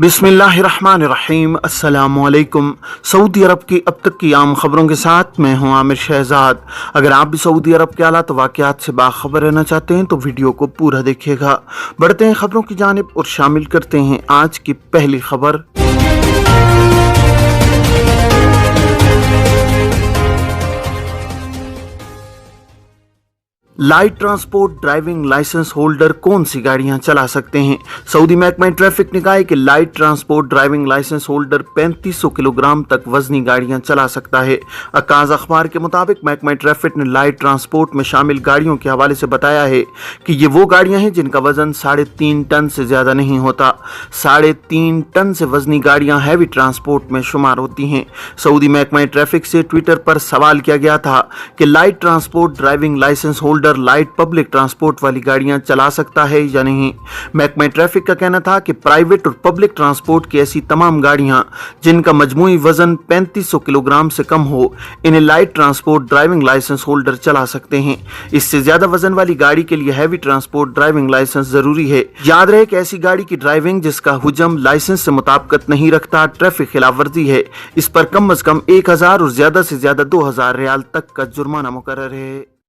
बिस्मिल्लाहिर्रहमानिर्रहीम। अस्सलामुअलैकुम। सऊदी अरब की अब तक की आम खबरों के साथ मैं हूं आमिर शहजाद। अगर आप भी सऊदी अरब के हालात वाक़यात से बाखबर रहना चाहते हैं तो वीडियो को पूरा देखिएगा। बढ़ते हैं खबरों की जानिब और शामिल करते हैं आज की पहली खबर। Light transport driving licence holder कौन सी गाड़ियां चला सकते हैं? सऊदी महकमा ट्रैफिक ने कहा है कि light transport driving licence holder 3500 kilogram तक वजनी गाड़ियां चला सकता है। अकाज अखबार के मुताबिक महकमा ट्रैफिक ने लाइट ट्रांसपोर्ट में शामिल गाड़ियों के हवाले से बताया है कि ये वो गाड़ियां हैं जिनका वजन 3.5 टन से ज्यादा नहीं होता। 3.5 टन से वजनी गाड़ियां हैवी ट्रांसपोर्ट में शुमार होती हैं। सऊदी महकमा ट्रैफिक से ट्विटर पर सवाल किया गया था कि light transport driving licence holder light public transport वाली गाड़ियां चला सकता है या नहीं। महकमा ट्रैफिक का कहना था कि प्राइवेट और पब्लिक ट्रांसपोर्ट की ऐसी तमाम गाड़ियां जिनका मजमूई वजन 3500 किलोग्राम से कम हो, इन्हें light transport driving licence holder चला सकते हैं। इससे ज्यादा वजन वाली गाड़ी के लिए हैवी ट्रांसपोर्ट ड्राइविंग लाइसेंस जरूरी है। याद रहे कि ऐसी गाड़ी की ड्राइविंग जिसका हुजम लाइसेंस से मुताबिकत नहीं रखता ट्रैफिक खिलाफ वर्जी है। इस पर कम अज कम 1000 और ज्यादा से ज्यादा 2000 रियाल तक का जुर्माना मुकर्रर है।